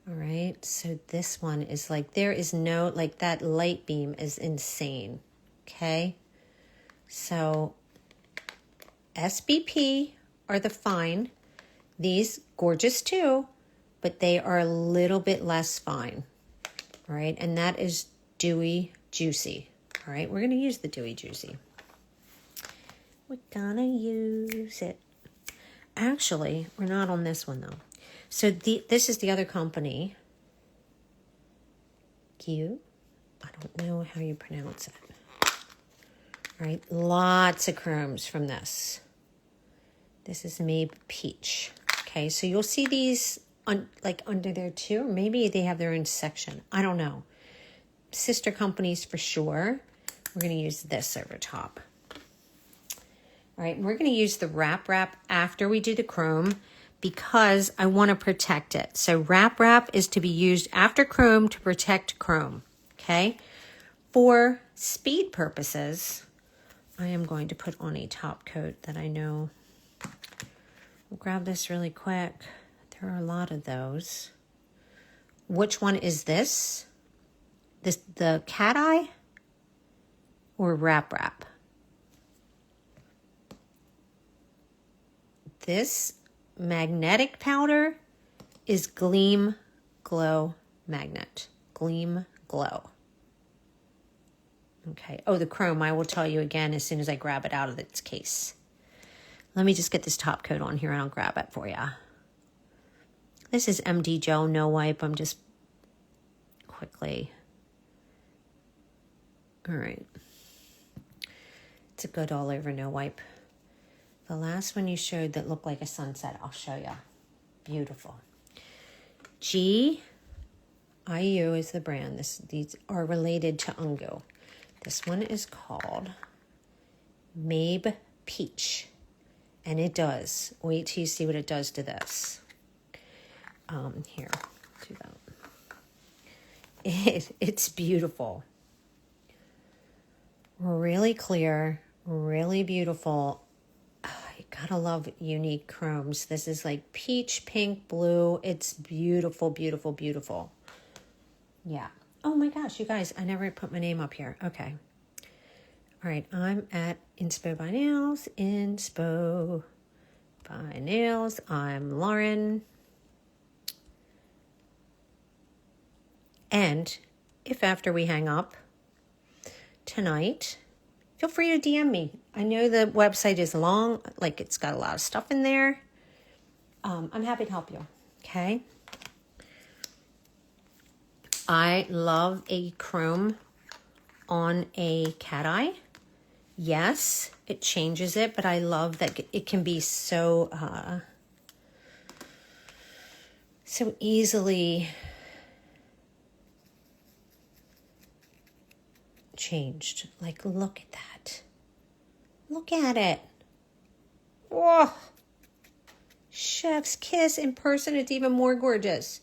All right, so this one is like, there is no, like that light beam is insane, okay? So SBP are the fine. These gorgeous too, but they are a little bit less fine, all right? And that is Dewy Juicy, all right? We're gonna use the Dewy Juicy. We're gonna use it. Actually, we're not on this one though. So this is the other company. Q. I don't know how you pronounce it. All right, lots of chromes from this. This is Mabe Peach. Okay, so you'll see these like under there too. Or maybe they have their own section. I don't know. Sister companies for sure. We're going to use this over top. All right, we're going to use the Wrap after we do the chrome because I want to protect it. So Wrap is to be used after chrome to protect chrome, okay? For speed purposes, I am going to put on a top coat that I know. We'll grab this really quick. There are a lot of those. Which one is this? The Cateye or Wrap? This magnetic powder is Gleam Glow Magnet. Gleam Glow. Okay. Oh, the chrome, I will tell you again as soon as I grab it out of its case. Let me just get this top coat on here and I'll grab it for you. This is MD Gel No Wipe. I'm just quickly. All right. It's a good all over no wipe. The last one you showed that looked like a sunset, I'll show you. Beautiful. GIU is the brand. These are related to Ungu. This one is called Mabe Peach. And it does. Wait till you see what it does to this. Here, do that. It's beautiful. Really clear, really beautiful. You gotta love unique chromes. This is like peach, pink, blue. It's beautiful, beautiful, beautiful. Yeah. Oh my gosh, you guys, I never put my name up here. Okay. All right, I'm at Inspo by Nails. Inspo by Nails. I'm Lauren. And if after we hang up tonight, feel free to DM me. I know the website is long, like it's got a lot of stuff in there. I'm happy to help you, okay? I love a chrome on a Cateye. Yes, it changes it, but I love that it can be so easily changed. Like, look at that. Look at it. Whoa. Chef's kiss. In person, it's even more gorgeous.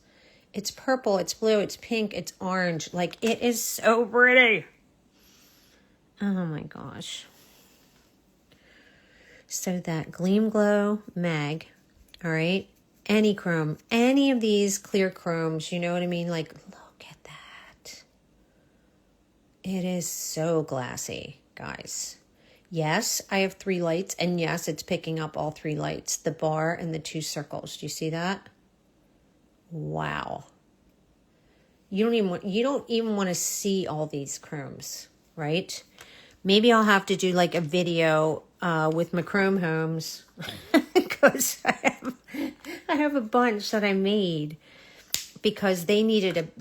It's purple, it's blue, it's pink, it's orange. Like, it is so pretty. Oh my gosh. So that Gleam Glow Mag, all right? Any chrome, any of these clear chromes, you know what I mean? Like, look at that. It is so glassy, guys. Yes, I have 3 lights, and yes, it's picking up all 3 lights, the bar and the 2 circles. Do you see that? Wow. You don't even want to see all these chromes, right? Maybe I'll have to do like a video with my chrome homes because I have a bunch that I made because they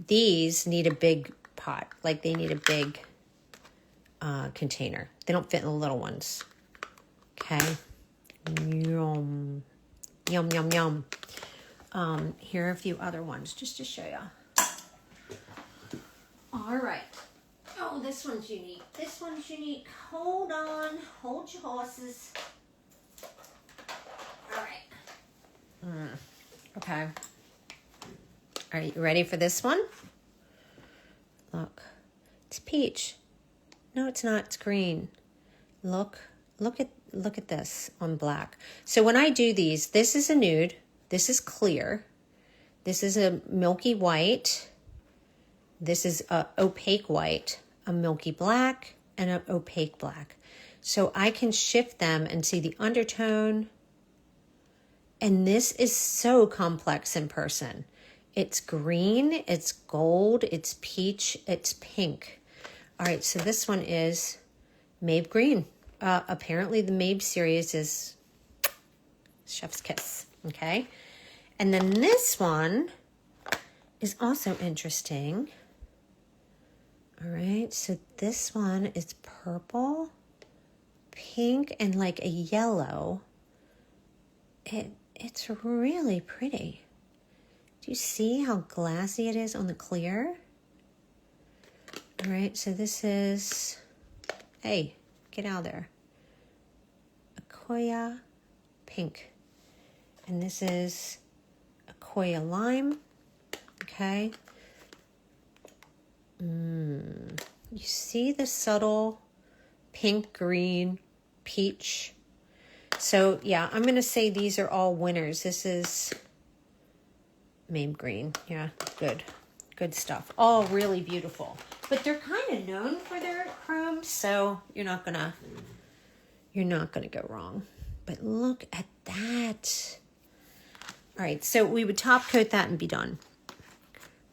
these need a big pot, like they need a big container. They don't fit in the little ones. Okay. Yum. Yum, yum, yum. Here are a few other ones just to show you. All right. Oh, this one's unique. This one's unique. Hold on. Hold your horses. All right. Okay. Are you ready for this one? Look. It's peach. No, it's not. It's green. Look at this on black. So when I do these, this is a nude. This is clear. This is a milky white. This is a opaque white, a milky black, and an opaque black. So I can shift them and see the undertone. And this is so complex in person. It's green, it's gold, it's peach, it's pink. All right, so this one is Mabe Green. Apparently the Mabe series is Chef's Kiss, okay? And then this one is also interesting. All right, so this one is purple, pink, and like a yellow. It's really pretty. Do you see how glassy it is on the clear? All right, so this is, hey, get out of there. Akoya pink. And this is Akoya lime, okay? You see the subtle pink, green, peach. So yeah, I'm going to say these are all winners. This is Mabe Green. Yeah, good stuff. All really beautiful. But they're kind of known for their chromes, so you're not gonna go wrong. But look at that. All right, so we would top coat that and be done.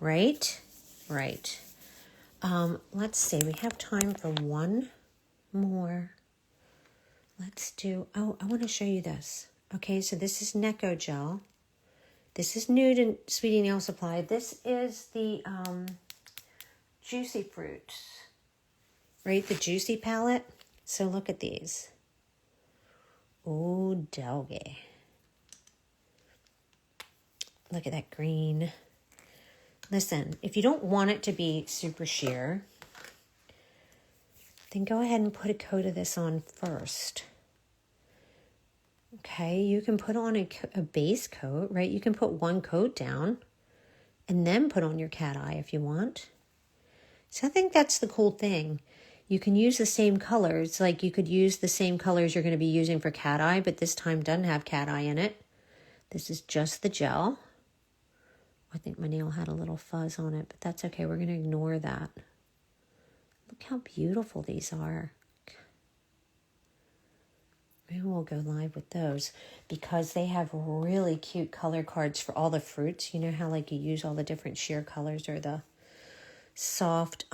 Right? Right. Let's see, we have time for one more. Let's do, oh, I want to show you this. Okay, so this is Necco Gel. This is new to Sweetie Nail Supply. This is the Juicy Fruits, right? The Juicy palette. So look at these. Oh, doggy. Look at that green. Listen, if you don't want it to be super sheer, then go ahead and put a coat of this on first. Okay, you can put on a base coat, right? You can put one coat down and then put on your Cateye if you want. So I think that's the cool thing. You can use the same colors, like you could use the same colors you're going to be using for Cateye, but this time doesn't have Cateye in it. This is just the gel. I think my nail had a little fuzz on it, but that's okay. We're going to ignore that. Look how beautiful these are. Maybe we'll go live with those because they have really cute color cards for all the fruits. You know how like you use all the different sheer colors or the soft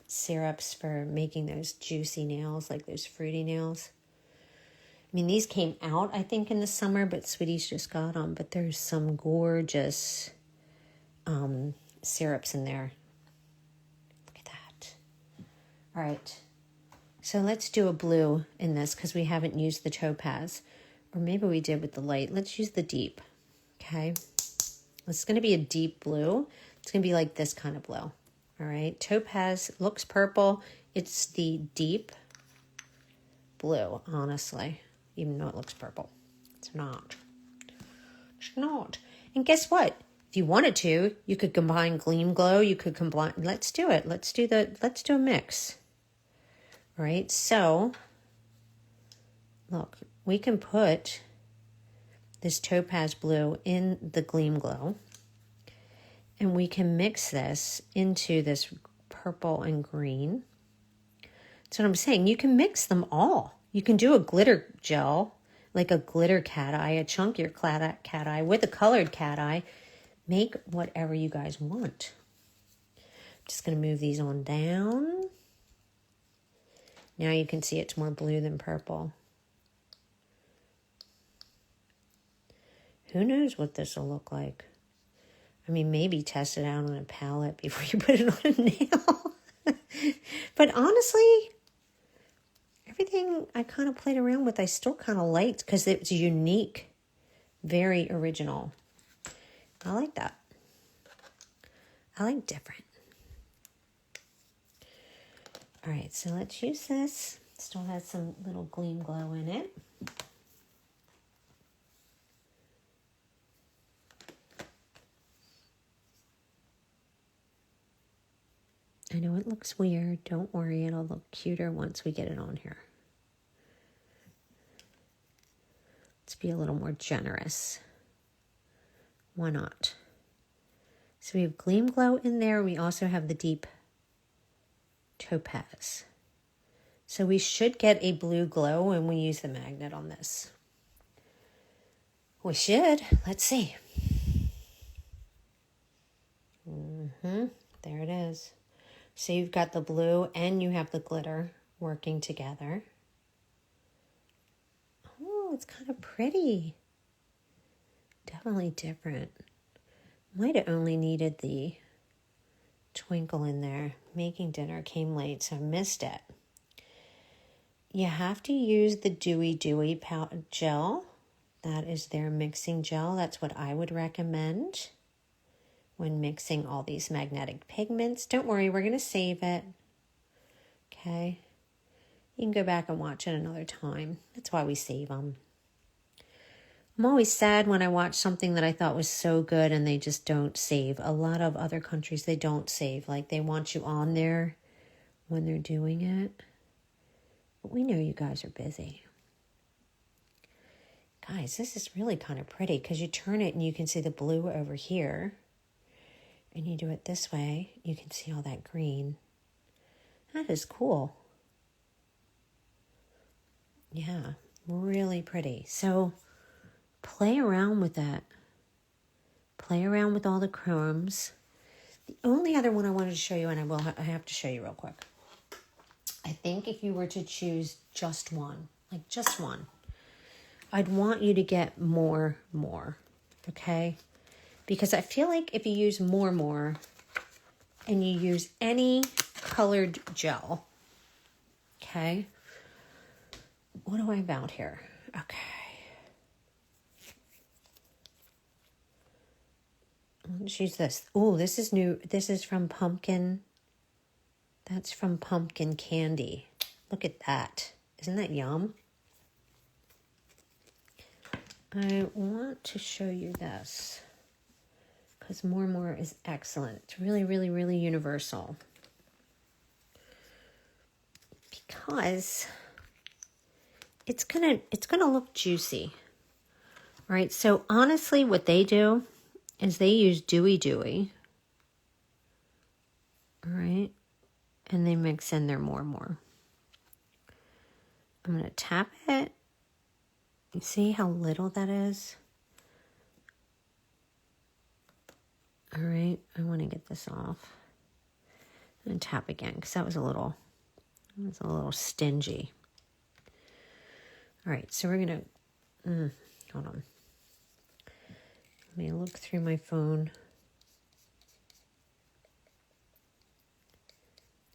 syrups for making those juicy nails, like those fruity nails. I mean, these came out, I think, in the summer, but Sweetie's just got them. But there's some gorgeous syrups in there. Look at that. All right. So let's do a blue in this because we haven't used the topaz. Or maybe we did with the light. Let's use the deep. Okay. It's going to be a deep blue. It's going to be like this kind of blue. All right. Topaz looks purple. It's the deep blue, honestly. Even though it looks purple. It's not. It's not. And guess what? If you wanted to, you could combine Gleam Glow. You could combine. Let's do it. Let's do a mix. All right. So, look, we can put this topaz blue in the Gleam Glow. And we can mix this into this purple and green. That's what I'm saying. You can mix them all. You can do a glitter gel, like a glitter Cateye, a chunkier Cateye with a colored Cateye. Make whatever you guys want. I'm just going to move these on down. Now you can see it's more blue than purple. Who knows what this will look like? I mean, maybe test it out on a palette before you put it on a nail. But honestly, everything I kind of played around with, I still kind of liked because it's unique, very original. I like that. I like different. All right, so let's use this. Still has some little Gleam Glow in it. I know it looks weird. Don't worry, it'll look cuter once we get it on here. Let's be a little more generous. Why not? So we have Gleam Glow in there. We also have the deep topaz. So we should get a blue glow when we use the magnet on this. We should. Let's see. There it is. So you've got the blue and you have the glitter working together. Oh, it's kind of pretty. Definitely different. Might have only needed the twinkle in there. Making dinner came late, so I missed it. You have to use the Dewy gel. That is their mixing gel. That's what I would recommend when mixing all these magnetic pigments. Don't worry, we're going to save it. Okay. You can go back and watch it another time. That's why we save them. I'm always sad when I watch something that I thought was so good and they just don't save. A lot of other countries, they don't save. Like they want you on there when they're doing it. But we know you guys are busy. Guys, this is really kind of pretty because you turn it and you can see the blue over here. And you do it this way, you can see all that green. That is cool. Yeah, really pretty. So play around with that. Play around with all the chromes. The only other one I wanted to show you, and I have to show you real quick. I think if you were to choose just one, like just one, I'd want you to get more, okay? Because I feel like if you use more, and you use any colored gel, okay? What do I have out here? Okay. Let's use this. Oh, this is new. This is from Pumpkin. That's from Pumpkin Candy. Look at that. Isn't that yum? I want to show you this because more is excellent. It's really, really, really universal. Because it's gonna look juicy. All right, so honestly what they do is they use Dewy. All right, and they mix in their more. I'm gonna tap it. You see how little that is? All right, I want to get this off. And tap again because that was a little stingy. All right, so we're gonna hold on. Let me look through my phone.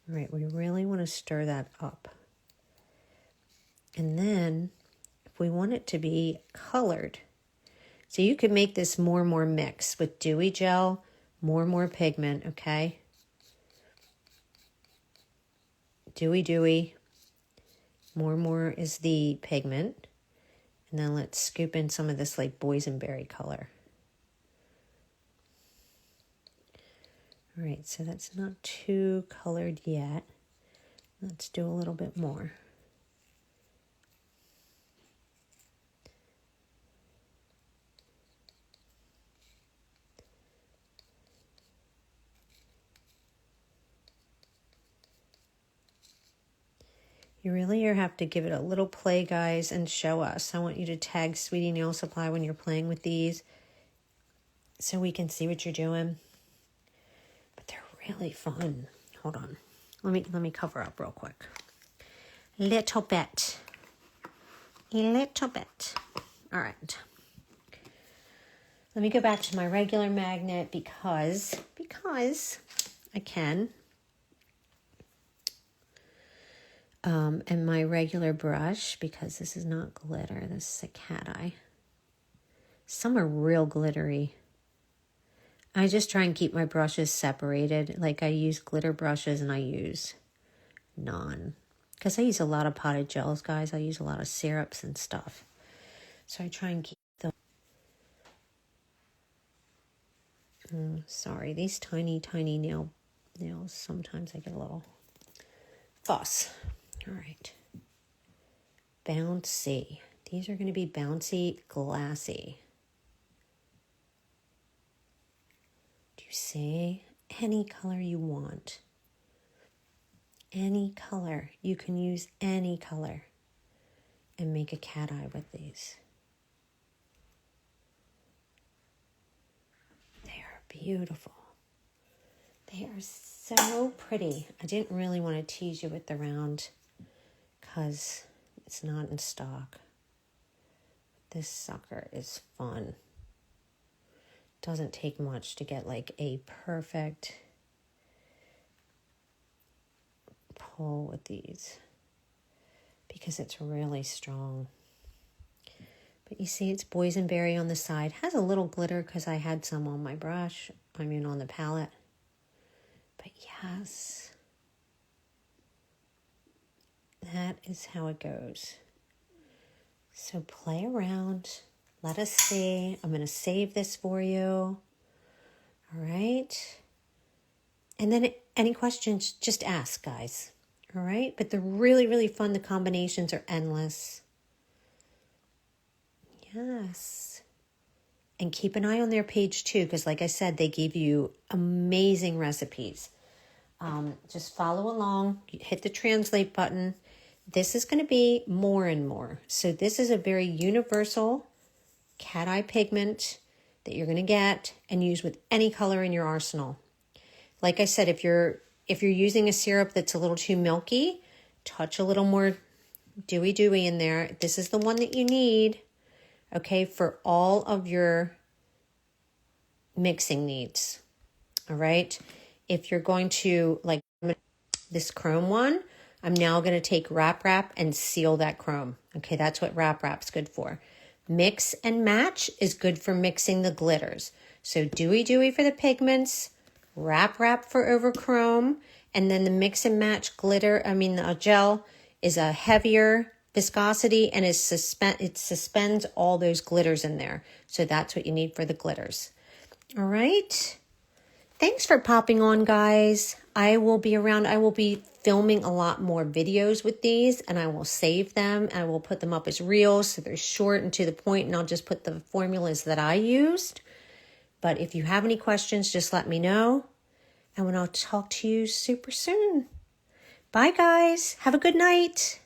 All right, we really want to stir that up. And then if we want it to be colored, so you could make this more mix with dewy gel, more pigment, okay? Dewy, more is the pigment. And then let's scoop in some of this like boysenberry color. All right, so that's not too colored yet. Let's do a little bit more. You really have to give it a little play, guys, and show us. I want you to tag Sweetie Nail Supply when you're playing with these so we can see what you're doing. But they're really fun. Hold on. Let me cover up real quick. Little bit. All right. Let me go back to my regular magnet because I can. And my regular brush, because this is not glitter, this is a Cateye. Some are real glittery. I just try and keep my brushes separated. Like I use glitter brushes and I use because I use a lot of potted gels, guys. I use a lot of syrups and stuff. So I try and keep them. Sorry, these tiny nails, sometimes I get a little fuss. All right. Bouncy. These are going to be bouncy, glassy. Do you see? Any color you want. Any color. You can use any color and make a cat eye with these. They are beautiful. They are so pretty. I didn't really want to tease you with the round because it's not in stock. This sucker is fun. Doesn't take much to get like a perfect pull with these because it's really strong. But you see it's boysenberry on the side. Has a little glitter because I had some on my brush. On the palette. But yes, that is how it goes. So play around. Let us see. I'm going to save this for you. All right. And then any questions, just ask, guys. All right. But they're really, really fun. The combinations are endless. Yes. And keep an eye on their page too, because like I said, they give you amazing recipes. Just follow along. Hit the translate button. This is going to be more and more. So this is a very universal Cateye pigment that you're going to get and use with any color in your arsenal. Like I said, if you're using a syrup that's a little too milky, touch a little more dewy in there. This is the one that you need, okay, for all of your mixing needs. All right. If you're going to, like this chrome one, I'm now going to take Wrap and seal that chrome. Okay, that's what Wrap's good for. Mix and match is good for mixing the glitters. So dewy for the pigments, Wrap for over chrome, and then the mix and match glitter, the gel is a heavier viscosity and it suspends all those glitters in there. So that's what you need for the glitters. All right. Thanks for popping on, guys. I will be around. I will be filming a lot more videos with these, and I will save them. I will put them up as reels, so they're short and to the point, and I'll just put the formulas that I used. But if you have any questions, just let me know, and I'll talk to you super soon. Bye, guys. Have a good night.